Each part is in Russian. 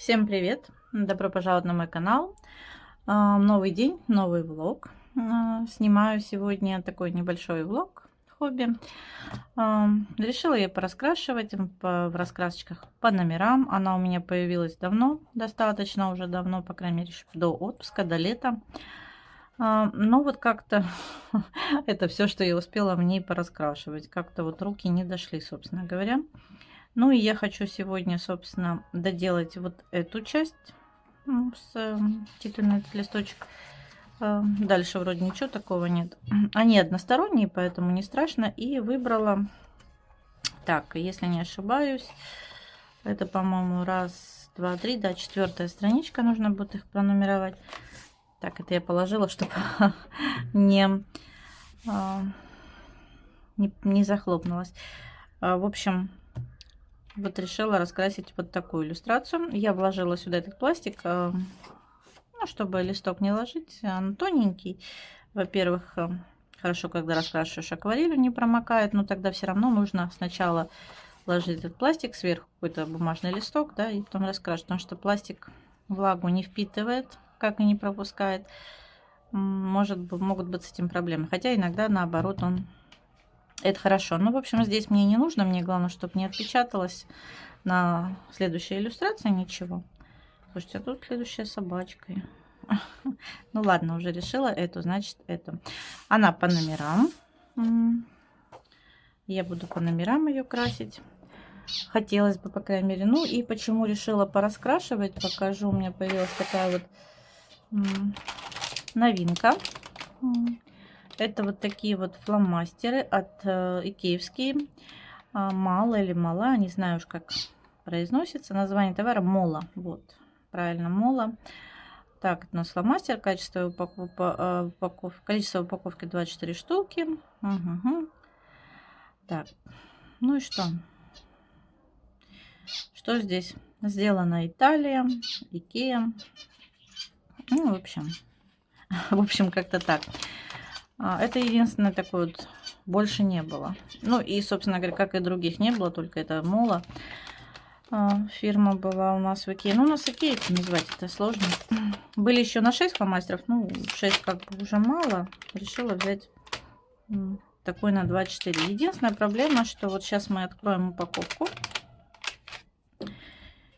Всем привет! Добро пожаловать на мой канал. Новый день, новый влог. Снимаю сегодня такой небольшой влог, хобби. Решила я пораскрашивать в раскрасочках по номерам. Она у меня появилась давно, достаточно уже давно, по крайней мере, до отпуска, до лета. Но вот как-то это все, что я успела в ней пораскрашивать. Как-то вот руки не дошли, собственно говоря. Ну и я хочу сегодня, собственно, доделать вот эту часть титульный этот листочек. Дальше вроде ничего такого нет. Они односторонние, поэтому не страшно. И выбрала, так, если не ошибаюсь, это, по-моему, раз, два, три, да, 4-я страничка. Нужно будет их пронумеровать. Так, это я положила, чтобы не захлопнулась. В общем, вот решила раскрасить вот такую иллюстрацию. Я вложила сюда этот пластик, ну, чтобы листок не ложить. Он тоненький. Во-первых, хорошо, когда раскрашиваешь акварелью, не промокает, но тогда все равно нужно сначала ложить этот пластик, сверху какой-то бумажный листок, да, и потом раскрашивать, потому что пластик влагу не впитывает, как и не пропускает. Могут быть с этим проблемы. Хотя иногда наоборот это хорошо. Ну, в общем, здесь мне не нужно. Мне главное, чтобы не отпечаталось на следующей иллюстрации ничего. Слушайте, а тут следующая собачка. Ну, ладно, уже решила эту, значит, эту. Она по номерам. Я буду по номерам ее красить. Хотелось бы, по крайней мере. Ну, и почему решила пораскрашивать, покажу. У меня появилась такая вот новинка. Это вот такие вот фломастеры от икеевские. Мало или мала, не знаю уж как произносится. Название товара Мола. Вот, правильно, Мола. Так, это у нас фломастер. Количество упаковки 24 штуки. Угу. Так, ну и что? Что здесь? Сделано Италия, Икея. Ну, в общем, как-то так. Это единственное такое вот, больше не было. Ну и, собственно говоря, как и других не было, только это Мола. Фирма была у нас в Икее. Ну, у нас Икея назвать это сложно. Были еще на 6 фломастеров. Ну, 6 как бы уже мало. Решила взять такой на 24. Единственная проблема, что вот сейчас мы откроем упаковку.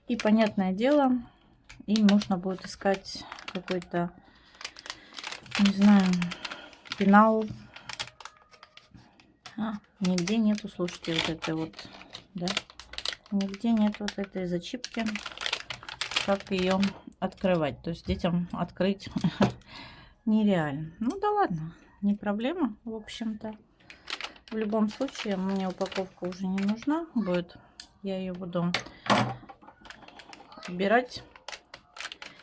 И, понятное дело, им нужно будет искать какой-то, не знаю, пенал. Нигде нету, слушайте, вот этой вот, да, нигде нет вот этой зачипки, как ее открывать. То есть детям открыть нереально. Ну да ладно, не проблема, в общем-то. В любом случае, мне упаковка уже не нужна будет. Я ее буду убирать.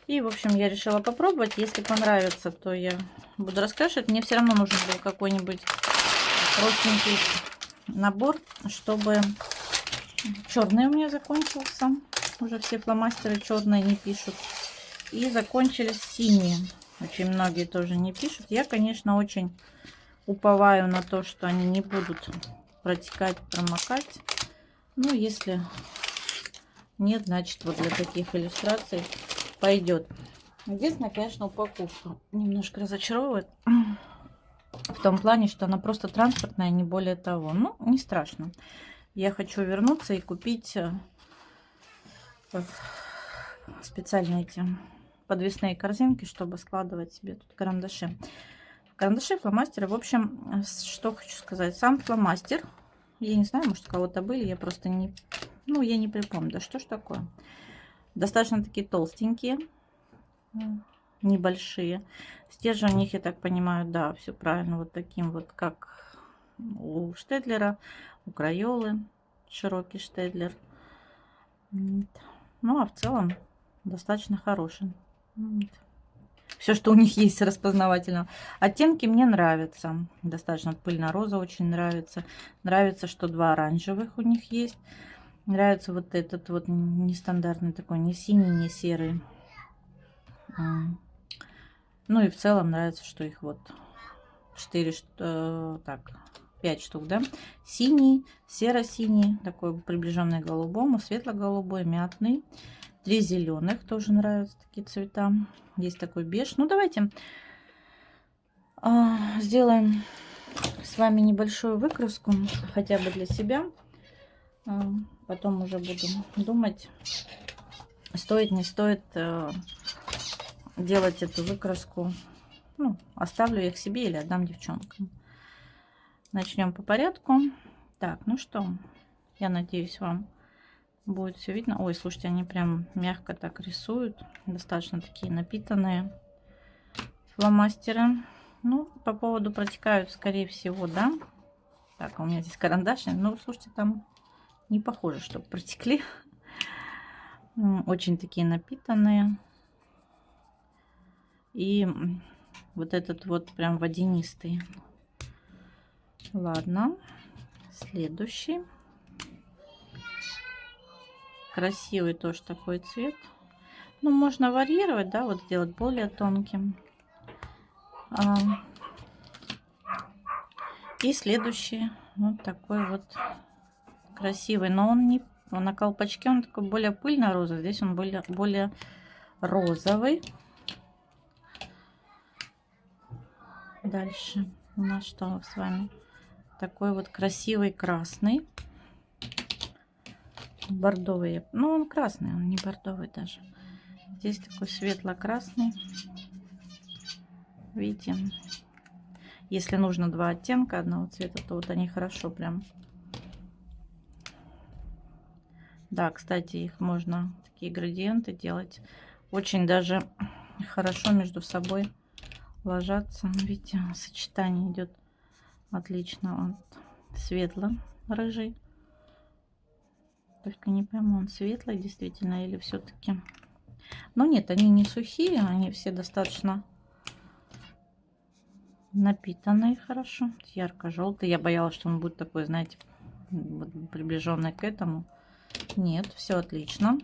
И, в общем, я решила попробовать. Если понравится, то я буду раскрашивать. Мне все равно нужен был какой-нибудь простенький набор, чтобы... Черный у меня закончился. Уже все фломастеры черные не пишут. И закончились синие. Очень многие тоже не пишут. Я, конечно, очень уповаю на то, что они не будут протекать, промокать. Ну, если нет, значит, вот для таких иллюстраций пойдет. Единственное, конечно, упаковка немножко разочаровывает. В том плане, что она просто транспортная, не более того. Ну, не страшно. Я хочу вернуться и купить специальные эти подвесные корзинки, чтобы складывать себе тут карандаши. Карандаши, фломастеры. В общем, что хочу сказать. Сам фломастер, я не знаю, может, у кого-то были, я просто не... Ну, я не припомню. Да что ж такое? Достаточно такие толстенькие, небольшие. Стержень у них, я так понимаю, да, все правильно. Вот таким вот, как у Штедлера, у Крайолы. Широкий Штедлер. Ну, а в целом достаточно хороший. Все, что у них есть распознавательно. Оттенки мне нравятся. Достаточно пыльно-роза очень нравится. Нравится, что 2 оранжевых у них есть. Нравится вот этот вот нестандартный такой, не синий, не серый. Ну и в целом нравится, что их вот 5 штук, да. Синий, серо-синий, такой приближенный к голубому, светло-голубой, мятный, 3 зеленых, тоже нравятся такие цвета. Есть такой беж. Ну, давайте сделаем с вами небольшую выкраску, хотя бы для себя. Потом уже буду думать, стоит, не стоит делать эту выкраску. Ну, оставлю их себе или отдам девчонкам. Начнем по порядку. Так, ну что, я надеюсь, вам будет все видно. Ой, слушайте, они прям мягко так рисуют. Достаточно такие напитанные фломастеры. Ну, по поводу протекают, скорее всего, да. Так, у меня здесь карандаши. Ну, слушайте, там не похоже, чтобы протекли. Очень такие напитанные. И вот этот вот прям водянистый. Ладно. Следующий. Красивый тоже такой цвет. Ну, можно варьировать, да, вот сделать более тонким. И следующий вот такой вот красивый. Но он не на колпачке, он такой более пыльно-розовый. Здесь он более розовый. Дальше у нас что с вами? Такой вот красивый красный. Бордовый. Ну, он красный, он не бордовый даже. Здесь такой светло-красный. Видите? Если нужно два оттенка одного цвета, то вот они хорошо прям. Да, кстати, их можно, такие градиенты делать. Очень даже хорошо между собой ложатся. Видите, сочетание идет отлично. Вот светло-рыжий. Только не пойму, он светлый действительно или все-таки. Но нет, они не сухие, они все достаточно напитанные хорошо. Ярко-желтый. Я боялась, что он будет такой, знаете, приближенный к этому. Нет, все отлично.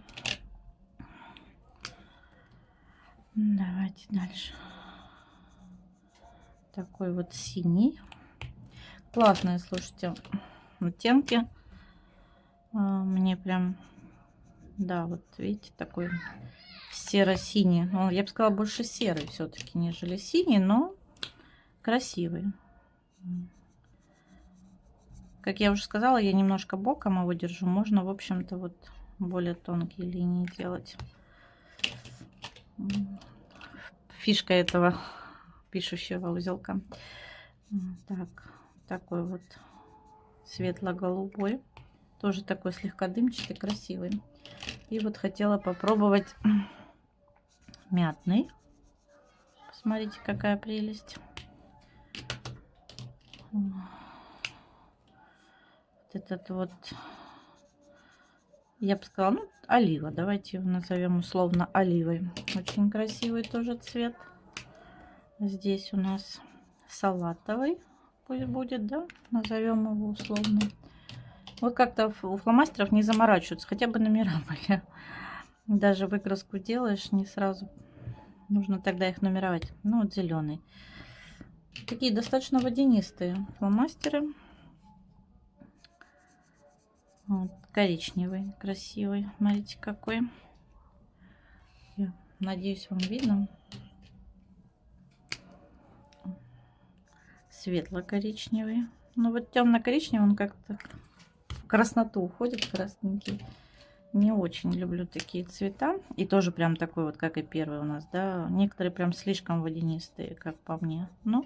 Давайте дальше. Такой вот синий. Классные, слушайте, оттенки. Мне прям, да, вот видите, такой серо-синий. Ну, я бы сказала, больше серый все-таки, нежели синий, но красивый. Как я уже сказала, я немножко боком его держу. Можно, в общем-то, вот более тонкие линии делать. Фишка этого пишущего узелка. Так, такой вот светло-голубой. Тоже такой слегка дымчатый, красивый. И вот хотела попробовать мятный. Посмотрите, какая прелесть. Вот этот вот, я бы сказала, ну, олива. Давайте его назовем условно оливой. Очень красивый тоже цвет. Здесь у нас салатовый. Пусть будет, да? Назовем его условно. Вот как-то у фломастеров не заморачиваются. Хотя бы номера были. Даже выкраску делаешь, не сразу. Нужно тогда их нумеровать. Ну, вот зеленый. Такие достаточно водянистые фломастеры. Вот, коричневый, красивый. Смотрите, какой. Я надеюсь, вам видно. Светло-коричневый. Ну вот темно-коричневый, он как-то в красноту уходит, красненький. Не очень люблю такие цвета. И тоже прям такой вот, как и первый у нас, да. Некоторые прям слишком водянистые, как по мне. Но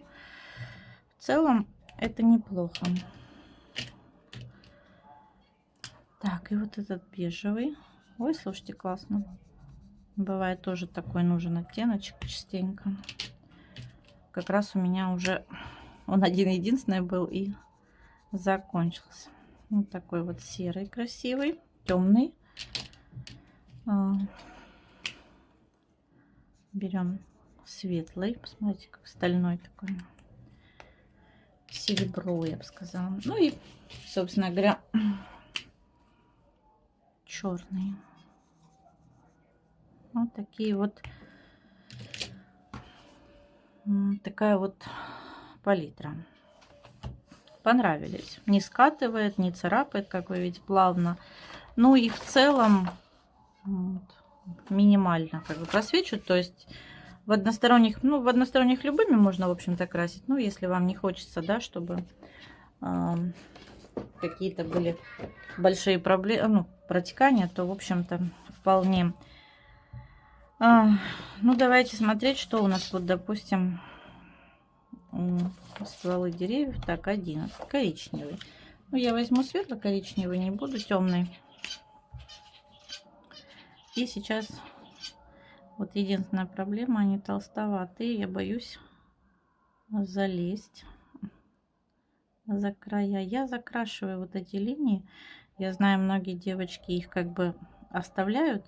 в целом это неплохо. Так, и вот этот бежевый. Ой, слушайте, классно. Бывает тоже такой нужен оттеночек частенько. Как раз у меня уже он один-единственный был и закончился. Вот такой вот серый красивый, темный. Берем светлый. Посмотрите, как стальной такой. Серебро, я бы сказала. Ну и, собственно говоря, черный. Вот такие вот. Такая вот палитра. Понравились. Не скатывает, не царапает, как вы видите, плавно. Ну и в целом вот, минимально как бы просвечивают. То есть в односторонних, ну, в односторонних любыми можно, в общем-то, красить. Ну, если вам не хочется, да, чтобы какие-то были большие проблемы, ну, протекания, то, в общем-то, вполне. Ну, давайте смотреть, что у нас вот, допустим, стволы деревьев. Так, 11. Коричневый. Ну, я возьму светло-коричневый, не буду темный. И сейчас вот единственная проблема, они толстоватые. Я боюсь залезть за края. Я закрашиваю вот эти линии. Я знаю, многие девочки их как бы оставляют,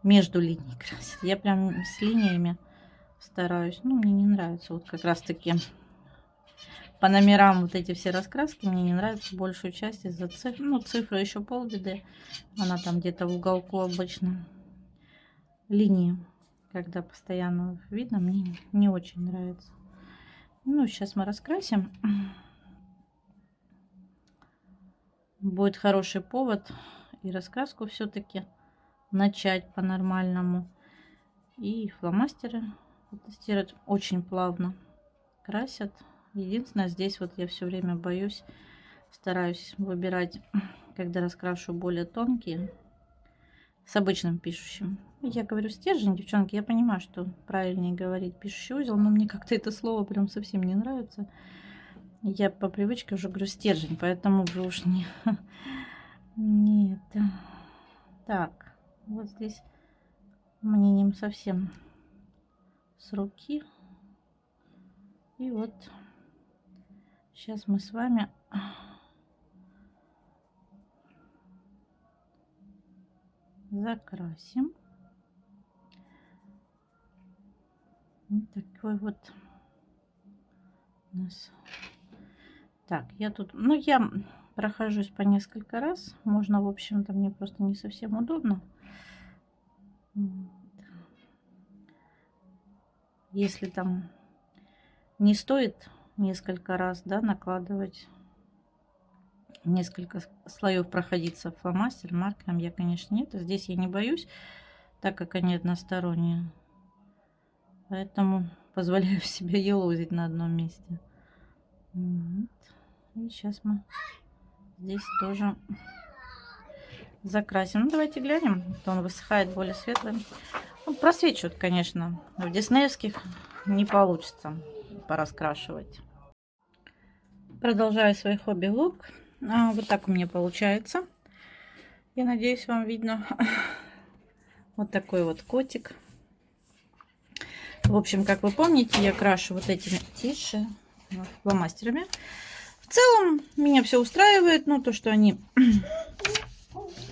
между линией красят. Я прям с линиями стараюсь. Ну, мне не нравится вот как раз таки по номерам вот эти все раскраски. Мне не нравится большую часть из-за цифр. Ну, цифра еще полбеды. Она там где-то в уголку обычно. Линии, когда постоянно видно, мне не очень нравится. Ну, сейчас мы раскрасим. Будет хороший повод и раскраску все-таки начать по-нормальному. И фломастеры тестировать очень плавно красят. Единственное, здесь вот я все время боюсь, стараюсь выбирать, когда раскрашу, более тонкие, с обычным пишущим. Я говорю стержень, девчонки, я понимаю, что правильнее говорить пишущий узел, но мне как-то это слово прям совсем не нравится. Я по привычке уже говорю стержень, поэтому уже уж не это. Так, вот здесь мне не совсем с руки. И вот сейчас мы с вами закрасим. Вот такой вот у нас. Так, я тут, ну, я прохожусь по несколько раз. Можно, в общем-то, мне просто не совсем удобно. Если там не стоит несколько раз, да, накладывать, несколько слоев проходиться фломастером, маркером, я, конечно, нет. Здесь я не боюсь, так как они односторонние. Поэтому позволяю себе елозить на одном месте. Вот. И сейчас мы здесь тоже закрасим. Ну, давайте глянем. То он высыхает более светлым. Ну, просвечивают, конечно. В диснеевских не получится пораскрашивать. Продолжаю свой хобби-лук. Вот так у меня получается. Я надеюсь, вам видно. Вот такой вот котик. В общем, как вы помните, я крашу вот этими фломастерами. В целом меня все устраивает. Ну, то, что они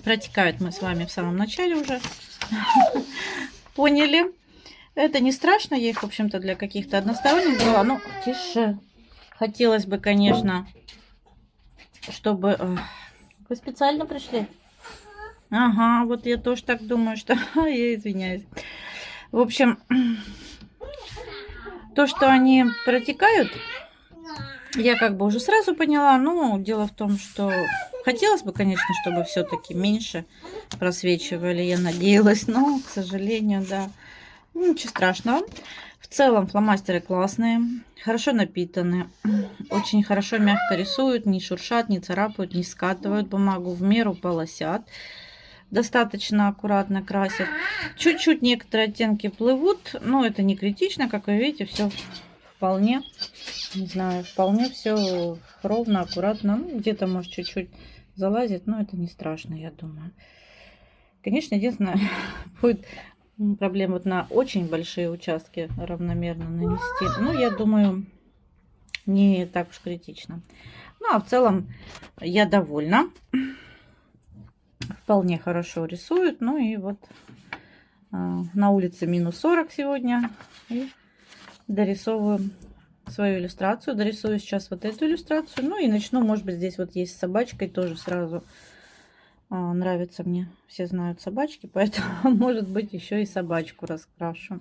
протекают, мы с вами в самом начале уже поняли. Это не страшно. Я их, в общем-то, для каких-то односторонних брала. Ну, тише. Хотелось бы, конечно, чтобы... Вы специально пришли? Ага, вот я тоже так думаю, что... Я извиняюсь. В общем, то, что они протекают, я как бы уже сразу поняла. Но дело в том, что хотелось бы, конечно, чтобы все-таки меньше просвечивали. Я надеялась, но, к сожалению, да. Ничего страшного. В целом фломастеры классные, хорошо напитаны, очень хорошо мягко рисуют, не шуршат, не царапают, не скатывают бумагу, в меру полосят. Достаточно аккуратно красят. Чуть-чуть некоторые оттенки плывут, но это не критично, как вы видите, все вполне, не знаю, вполне все ровно, аккуратно. Ну, где-то может чуть-чуть залазит, но это не страшно, я думаю. Конечно, единственное, будет проблема вот на очень большие участки равномерно нанести. Ну, я думаю, не так уж критично. Ну, а в целом я довольна. Вполне хорошо рисуют. Ну и вот на улице минус 40 сегодня. И дорисовываю свою иллюстрацию. Дорисую сейчас вот эту иллюстрацию. Ну и начну, может быть, здесь вот есть с собачкой тоже сразу. Нравится мне, все знают собачки, поэтому, может быть, еще и собачку раскрашу.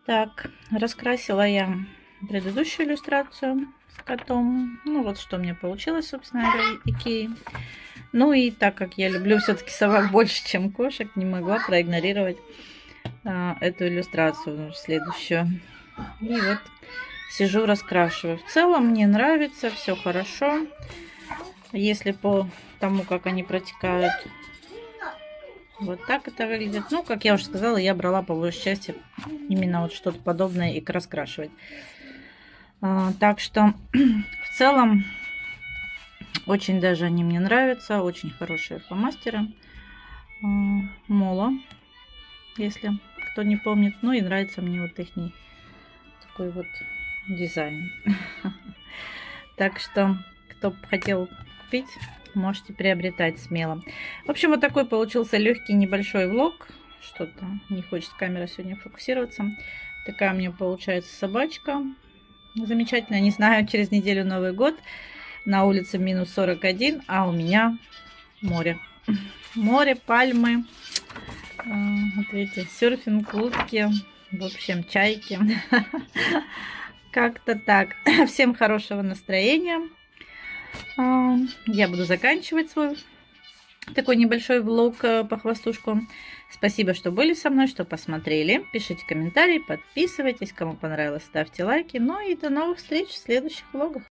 Так, раскрасила я предыдущую иллюстрацию с котом. Ну вот что у меня получилось, собственно говоря, Икеи. Ну и так как я люблю все-таки собак больше, чем кошек, не могла проигнорировать эту иллюстрацию следующую. И вот сижу, раскрашиваю. В целом мне нравится, все хорошо. Если по тому, как они протекают, вот так это выглядит. Ну, как я уже сказала, я брала по большей части именно вот что-то подобное и раскрашивать. Так что в целом очень даже они мне нравятся. Очень хорошие фломастеры. Мола, если кто не помнит. Ну и нравится мне вот их такой вот дизайн. Так что, кто хотел купить, можете приобретать смело. В общем, вот такой получился легкий небольшой влог. Что-то не хочет камера сегодня фокусироваться. Такая у меня получается собачка. Замечательно. Не знаю, через неделю Новый год. На улице минус 41, а у меня море. Море, пальмы. Вот эти серфинг, лодки. В общем, чайки. Как-то так. Всем хорошего настроения. Я буду заканчивать свой такой небольшой влог по хвостушку. Спасибо, что были со мной, что посмотрели. Пишите комментарии, подписывайтесь. Кому понравилось, ставьте лайки. Ну и до новых встреч в следующих влогах.